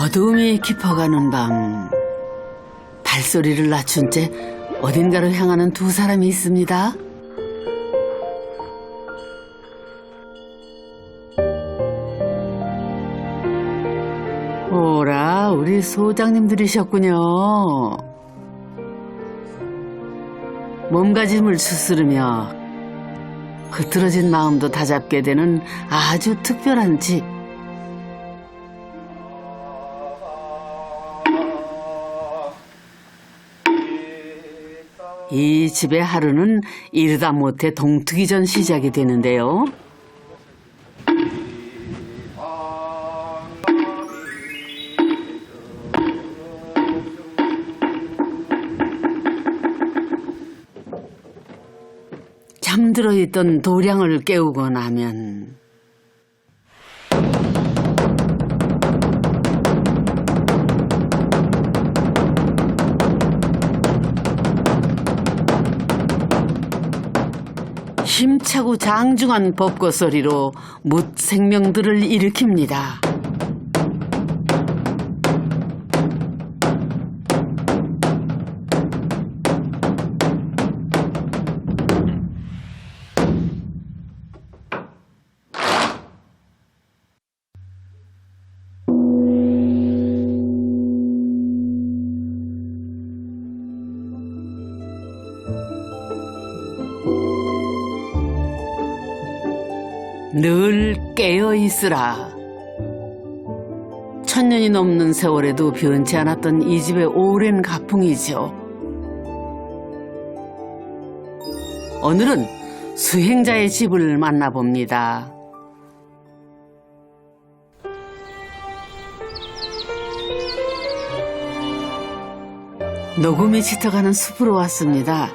어두움이 깊어가는 밤, 발소리를 낮춘 채 어딘가로 향하는 두 사람이 있습니다. 오라, 우리 소장님들이셨군요. 몸가짐을 추스르며 흐트러진 마음도 다잡게 되는 아주 특별한 집. 이 집의 하루는 이르다 못해 동트기 전 시작이 되는데요. 잠들어 있던 도량을 깨우고 나면 힘차고 장중한 벚꽃 소리로 뭇 생명들을 일으킵니다. 늘 깨어있으라. 천년이 넘는 세월에도 변치 않았던 이 집의 오랜 가풍이죠. 오늘은 수행자의 집을 만나봅니다. 녹음이 짙어가는 숲으로 왔습니다.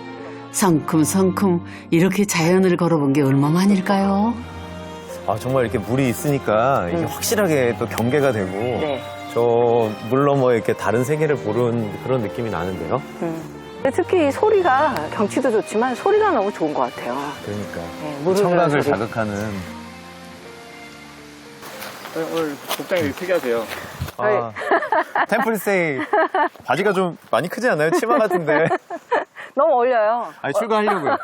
성큼성큼 이렇게 자연을 걸어본 게 얼마만일까요? 아, 정말 이렇게 물이 있으니까 이게 확실하게 또 경계가 되고 네. 저 물 너머 이렇게 다른 세계를 보는 그런 느낌이 나는데요. 특히 소리가 경치도 좋지만 소리가 너무 좋은 것 같아요. 그러니까 네, 물을 청각을 소리. 자극하는. 오늘 복장이 특이하세요. 아, 템플스테이 바지가 좀 많이 크지 않나요? 치마 같은데. 너무 어울려요. 아니, 출가하려고요.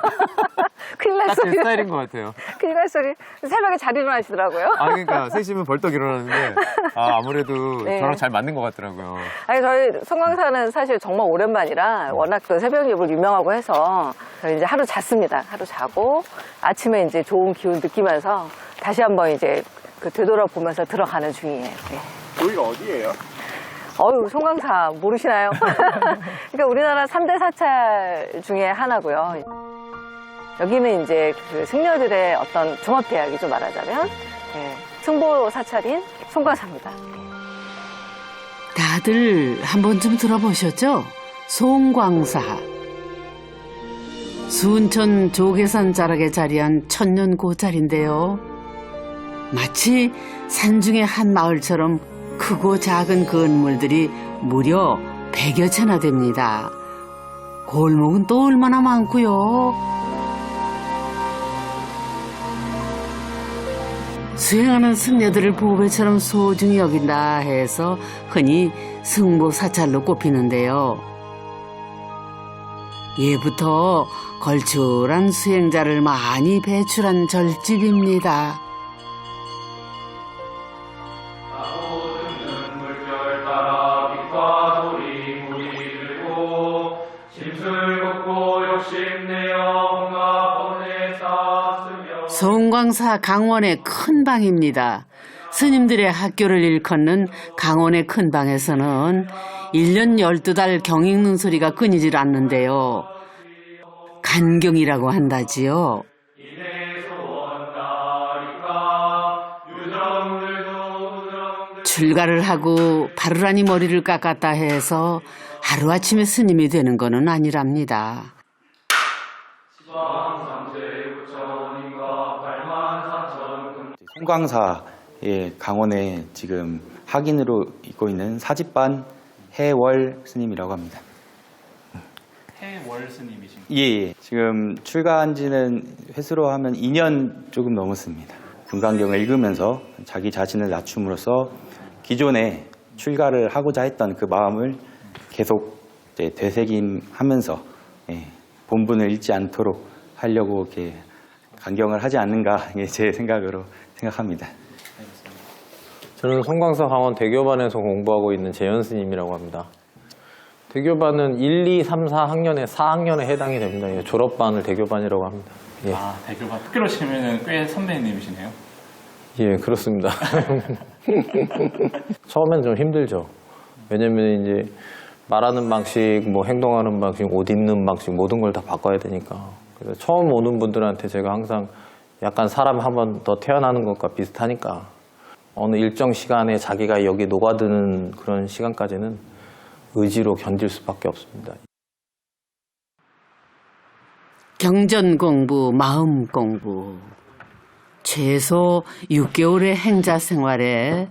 큰일 날 딱 제 소리. 스타일인 것 같아요. 큰일 날 소리. 새벽에 잘 일어나시더라고요. 아, 그러니까 3시면 벌떡 일어나는데 아무래도 네. 저랑 잘 맞는 것 같더라고요. 아니, 저희 송광사는 사실 정말 오랜만이라 워낙 또 새벽녘을 유명하고 해서 저희 이제 하루 잤습니다. 하루 자고 아침에 이제 좋은 기운 느끼면서 다시 한번 이제 그 되돌아보면서 들어가는 중이에요. 네. 여기가 어디예요? 어유 송광사 모르시나요? 그러니까 우리나라 3대 사찰 중에 하나고요. 여기는 이제 그 승려들의 어떤 종합대학이죠, 말하자면. 네, 승보 사찰인 송광사입니다. 다들 한 번쯤 들어보셨죠? 송광사. 순천 조계산 자락에 자리한 천년 고찰인데요. 마치 산중의 한 마을처럼 크고 작은 건물들이 무려 100여 채나 됩니다. 골목은 또 얼마나 많고요. 수행하는 승려들을 보배처럼 소중히 여긴다 해서 흔히 승보사찰로 꼽히는데요. 예부터 걸출한 수행자를 많이 배출한 절집입니다. 송광사 강원의 큰 방입니다. 스님들의 학교를 일컫는 강원의 큰 방에서는 1년 12달 경 읽는 소리가 끊이질 않는데요. 간경이라고 한다지요. 출가를 하고 바르라니 머리를 깎았다 해서 하루아침에 스님이 되는 거는 아니랍니다. 송광사의 강원에 지금 학인으로 있고 있는 사집반 해월 스님이라고 합니다. 해월 스님이신 예. 지금 출가한 지는 횟수로 하면 2년 조금 넘었습니다. 금강경을 읽으면서 자기 자신을 낮춤으로써 기존의 출가를 하고자 했던 그 마음을 계속 이제 되새김하면서 본분을 잃지 않도록 하려고 이렇게 강경을 하지 않는가 제 생각으로 생각합니다. 저는 송광사 강원 대교반에서 공부하고 있는 재현 스님이라고 합니다. 대교반은 1, 2, 3, 4학년에 4학년에 해당이 됩니다. 졸업반을 대교반이라고 합니다. 예, 아, 대교반 특기로 치면은 꽤 선배님이시네요. 예, 그렇습니다. 처음엔 좀 힘들죠. 왜냐면 이제 말하는 방식, 뭐 행동하는 방식, 옷 입는 방식 모든 걸 다 바꿔야 되니까. 그래서 처음 오는 분들한테 제가 항상 약간 사람 한 번 더 태어나는 것과 비슷하니까 어느 일정 시간에 자기가 여기 녹아드는 그런 시간까지는 의지로 견딜 수밖에 없습니다. 경전 공부, 마음 공부. 최소 6개월의 행자 생활에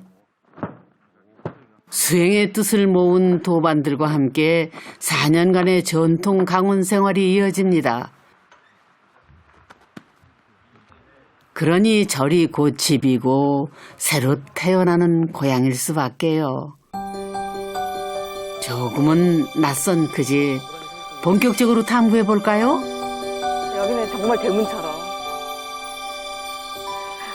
수행의 뜻을 모은 도반들과 함께 4년간의 전통 강원 생활이 이어집니다. 그러니 절이 곧 집이고 새로 태어나는 고향일 수밖에요. 조금은 낯선 그 집 본격적으로 탐구해 볼까요? 여기는 정말 대문처럼.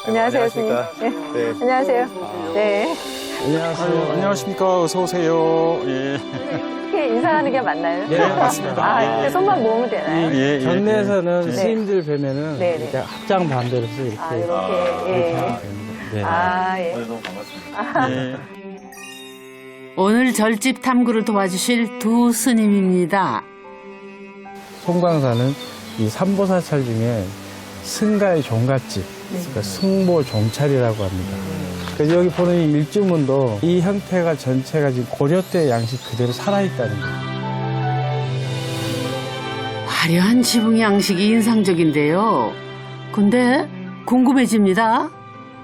안녕하세요, 스님. 안녕하십니까. 네. 네. 안녕하세요. 네. 안녕하세요. 안녕하십니까. 어서 오세요. 예. 이렇게 인사하는 게 맞나요? 네, 맞습니다. 아, 예. 이렇게 손만 모으면 되나요? 예, 예. 전내에서는 네. 스님들 뵈면은 네, 네. 이렇게 합장 반대로 해서 이렇게 아, 이렇게. 예. 네. 아, 예. 너무 반갑습니다. 예. 오늘 절집 탐구를 도와주실 두 스님입니다. 송광사는 이 삼보사찰 중에 승가의 종갓집, 그러니까 승보 종찰이라고 합니다. 그래서 여기 보는 이 일주문도 이 형태가 전체가 지금 고려 때 양식 그대로 살아있다는 거예요. 화려한 지붕 양식이 인상적인데요. 근데 궁금해집니다.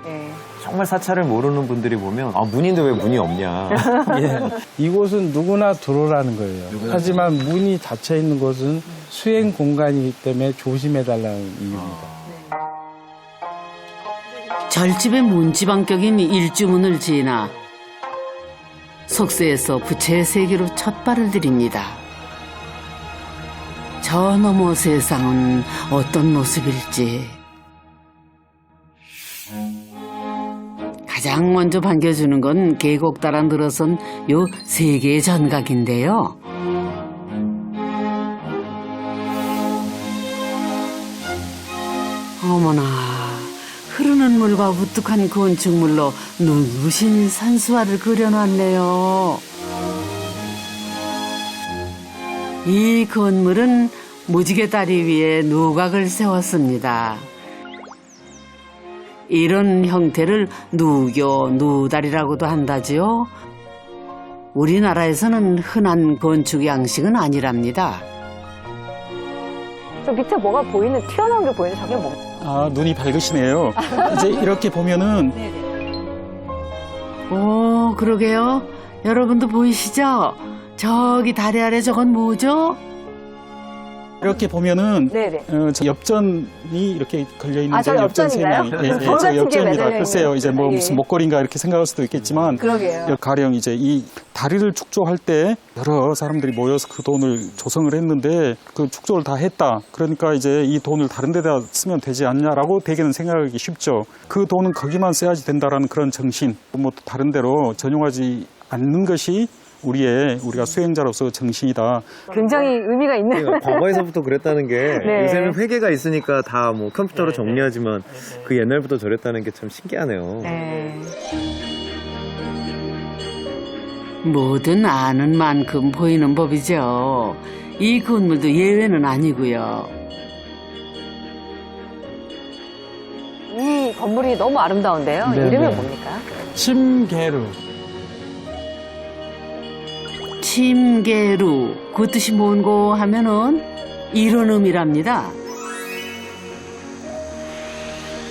예. 정말 사찰을 모르는 분들이 보면 아 문인데 왜 문이 없냐. 예. 이곳은 누구나 들어오라는 거예요. 하지만 문이 닫혀 있는 곳은 수행 공간이기 때문에 조심해달라는 이유입니다. 절집의 문지방격인 일주문을 지나 속세에서 부채의 세계로 첫 발을 들입니다. 저 너머 세상은 어떤 모습일지 가장 먼저 반겨주는 건 계곡 따라 늘어선 요 세 개의 전각인데요. 어머나, 흐르는 물과 우뚝한 건축물로 눈부신 산수화를 그려놨네요. 이 건물은 무지개 다리 위에 누각을 세웠습니다. 이런 형태를 누교, 누다리라고도 한다지요. 우리나라에서는 흔한 건축 양식은 아니랍니다. 저 밑에 뭐가 보이는, 튀어나온 게 보이는 저게 뭐? 아, 눈이 밝으시네요. 이제 이렇게 보면은 오, 그러게요. 여러분도 보이시죠? 저기 다리 아래 저건 뭐죠? 이렇게 보면은 네네. 저 엽전이 이렇게 걸려 있는데 아, 저 엽전인가요? 예, 예, 돌 저 같은 게 엽전이라 매달려 글쎄요. 있는. 이제 뭐 예. 무슨 목걸이인가 이렇게 생각할 수도 있겠지만 그러게요. 가령 이제 이 다리를 축조할 때 여러 사람들이 모여서 그 돈을 조성을 했는데 그 축조를 다 했다. 그러니까 이제 이 돈을 다른 데다 쓰면 되지 않냐라고 대개는 생각하기 쉽죠. 그 돈은 거기만 써야지 된다라는 그런 정신, 뭐 다른 데로 전용하지 않는 것이 우리가 수행자로서 정신이다. 굉장히 의미가 있는. 과거에서부터 그랬다는 게 네. 요새는 회계가 있으니까 다 뭐 컴퓨터로 정리하지만 그 옛날부터 저랬다는 게 참 신기하네요. 네. 뭐든 아는 만큼 보이는 법이죠. 이 건물도 예외는 아니고요. 이 건물이 너무 아름다운데요. 네, 이름이 네. 뭡니까? 침계루. 침계루, 그 뜻이 뭔고 하면은 이런 의미랍니다.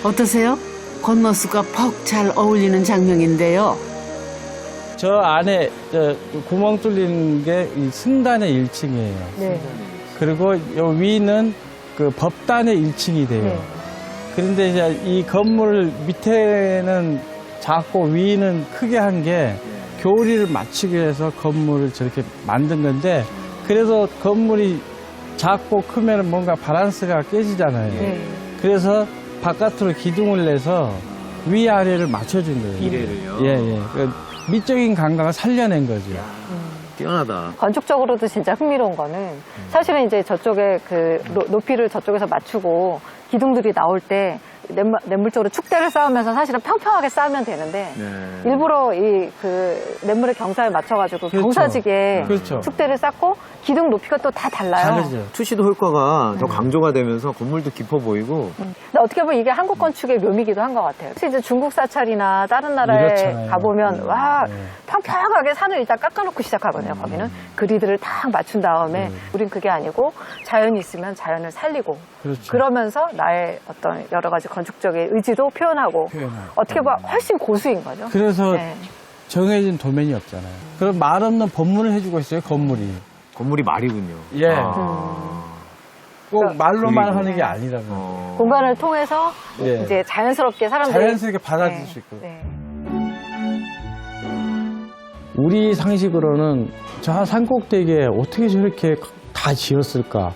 어떠세요? 건너스가 퍽 잘 어울리는 장면인데요. 저 안에 구멍 뚫린 게 이 승단의 1층이에요. 네. 그리고 요 위는 그 법단의 1층이 돼요. 네. 그런데 이제 이 건물 밑에는 작고 위는 크게 한 게 교리를 맞추기 위해서 건물을 저렇게 만든 건데 그래서 건물이 작고 크면 뭔가 밸런스가 깨지잖아요. 네. 그래서 바깥으로 기둥을 내서 위아래를 맞춰준 거예요. 이래를요? 예, 예. 그 미적인 감각을 살려낸 거죠. 뛰어나다. 건축적으로도 진짜 흥미로운 거는 사실은 이제 저쪽에 그 높이를 저쪽에서 맞추고 기둥들이 나올 때 냇물적으로 축대를 쌓으면서 사실은 평평하게 쌓으면 되는데 네. 일부러 이 그 냇물의 경사에 맞춰가지고 그렇죠. 경사지게 그렇죠. 축대를 쌓고 기둥 높이가 또 다 달라요. 다르죠. 투시도 효과가 더 강조가 되면서 건물도 깊어 보이고 근데 어떻게 보면 이게 한국 건축의 묘미기도 한 것 같아요. 혹시 이제 중국 사찰이나 다른 나라에 이렇잖아요. 가보면 와 네. 평평하게 산을 일단 깎아놓고 시작하거든요. 거기는 그리드를 딱 맞춘 다음에 우린 그게 아니고 자연이 있으면 자연을 살리고 그렇죠. 그러면서 나의 어떤 여러 가지 건축적인 의지도 표현하고 어떻게 보면 훨씬 고수인 거죠. 그래서 네. 정해진 도면이 없잖아요. 그럼 말 없는 법문을 해주고 있어요, 건물이. 건물이 말이군요. 예. 아. 꼭 말로만 그리고- 하는 게 아니라고. 공간을 통해서 예. 이제 자연스럽게 사람들이 자연스럽게 받아들일 수 있고. 네. 우리 상식으로는 저 산꼭대기에 어떻게 저렇게 다 지었을까?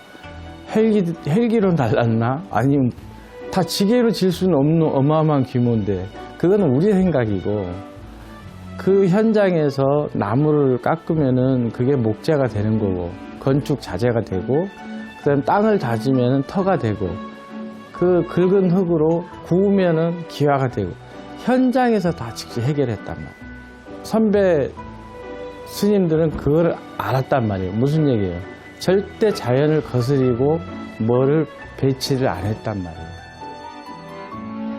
헬기로 날랐나? 아니면 다 지게로 질 수는 없는 어마어마한 규모인데 그거는 우리 생각이고 그 현장에서 나무를 깎으면은 그게 목재가 되는 거고 건축 자재가 되고 그다음 땅을 다지면은 터가 되고 그 긁은 흙으로 구우면은 기와가 되고 현장에서 다 직접 해결했단 말이에요. 선배 스님들은 그걸 알았단 말이에요. 무슨 얘기예요? 절대 자연을 거스리고 뭐를 배치를 안 했단 말이에요.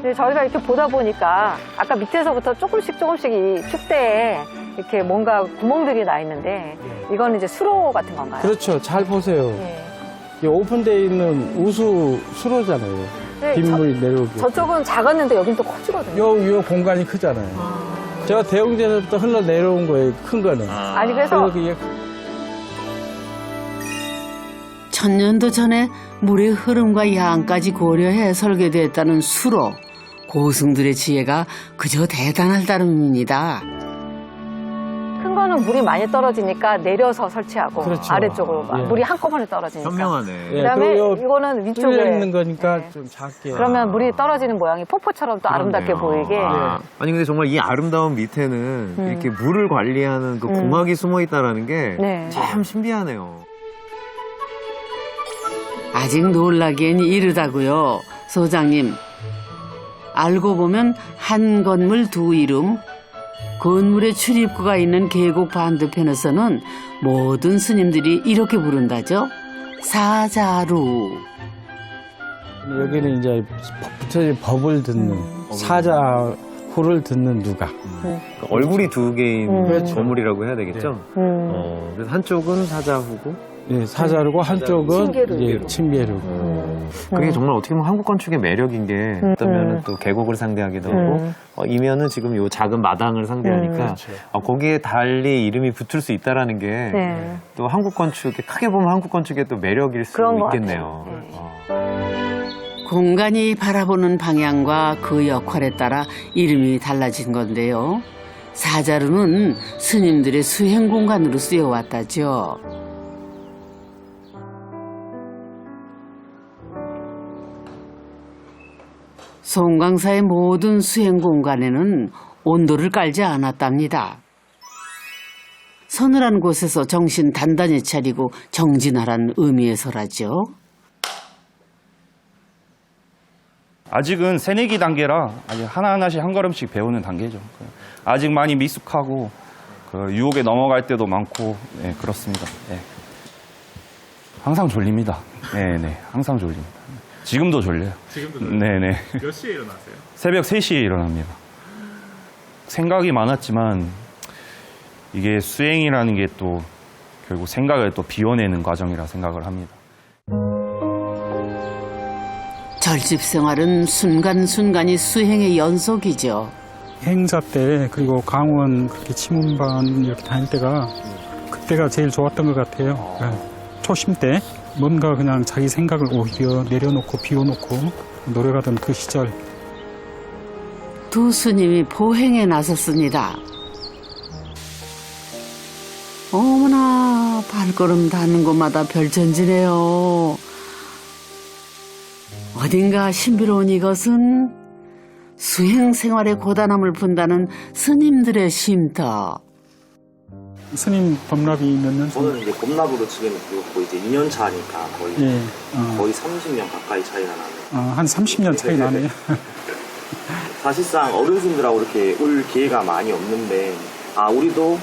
근데 저희가 이렇게 보다 보니까 아까 밑에서부터 조금씩 이 축대에 이렇게 뭔가 구멍들이 나 있는데 이거는 이제 수로 같은 건가요? 그렇죠. 잘 보세요. 네. 이 오픈되어 있는 우수 수로잖아요. 네, 빗물이 내려오게. 저쪽은 작았는데 여긴 또 커지거든요. 요 공간이 크잖아요. 저 대웅전에부터 흘러내려온 거예요. 큰 거는. 아니 그래서 그게 천년도 전에 물의 흐름과 양까지 고려해 설계되었다는 수로 고승들의 지혜가 그저 대단할 따름입니다. 큰 거는 물이 많이 떨어지니까 내려서 설치하고 그렇죠. 아래쪽으로 예. 물이 한꺼번에 떨어지니까. 현명하네. 예, 그다음에 그리고 이거는 뚫려 위쪽에 있는 거니까 네. 좀 작게. 그러면 물이 떨어지는 모양이 폭포처럼 또 아름답게 보이게. 아, 아니 근데 정말 이 아름다운 밑에는 이렇게 물을 관리하는 그 공학이 숨어 있다라는 게 네. 참 신비하네요. 아직 놀라기엔 이르다고요. 소장님, 알고 보면 한 건물 두 이름, 건물의 출입구가 있는 계곡 반대편에서는 모든 스님들이 이렇게 부른다죠. 사자루. 여기는 이제 붙여진 법을 듣는 사자후를 듣는 누가. 그러니까 얼굴이 두 개인 그렇죠. 건물이라고 해야 되겠죠? 그래서 한쪽은 사자후고 예, 사자루고 한쪽은 침계루. 이제 침계루고. 그게 정말 어떻게 보면 한국 건축의 매력인 게 어떠면은 또 계곡을 상대하기도 하고 이면은 지금 요 작은 마당을 상대하니까 그렇죠. 거기에 달리 이름이 붙을 수 있다라는 게 또 네. 한국 건축 크게 보면 한국 건축의 또 매력일 수 그런 것 있겠네요. 같아요. 공간이 바라보는 방향과 그 역할에 따라 이름이 달라진 건데요. 사자루는 스님들의 수행 공간으로 쓰여왔다죠. 송강사의 모든 수행 공간에는 온도를 깔지 않았답니다. 서늘한 곳에서 정신 단단히 차리고 정진하란 의미에서라죠. 아직은 새내기 단계라 아직 하나하나씩 한 걸음씩 배우는 단계죠. 아직 많이 미숙하고 유혹에 넘어갈 때도 많고 네, 그렇습니다. 네. 항상 졸립니다. 네네, 항상 졸립니다. 지금도 졸려요. 지금도 졸려요? 네네. 몇 시에 일어나세요? 새벽 3시에 일어납니다. 생각이 많았지만 이게 수행이라는 게 또 결국 생각을 또 비워내는 과정이라 생각을 합니다. 절집 생활은 순간순간이 수행의 연속이죠. 행사 때 그리고 강원 그렇게 치문반 이렇게 다닐 때가 그때가 제일 좋았던 것 같아요. 초심 때 뭔가 그냥 자기 생각을 오히려 내려놓고 비워놓고 노력하던 그 시절. 두 스님이 포행에 나섰습니다. 어머나, 발걸음 닿는 곳마다 별천지네요. 어딘가 신비로운 이것은 수행 생활의 고단함을 푼다는 스님들의 쉼터. 스님 법납이 몇 년? 저는 이제 법납으로 지금 거의 이제 2년 차니까 거의 예, 거의 30년 가까이 차이가 나네요. 한 30년 차이 나네요. 사실상 어른스님들하고 이렇게 올 기회가 많이 없는데 우리도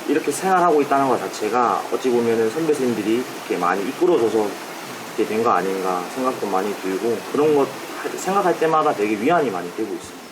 이렇게 생활하고 있다는 것 자체가 어찌 보면은 선배 스님들이 이렇게 많이 이끌어줘서 이렇게 된 거 아닌가 생각도 많이 들고 그런 것 생각할 때마다 되게 위안이 많이 되고 있습니다.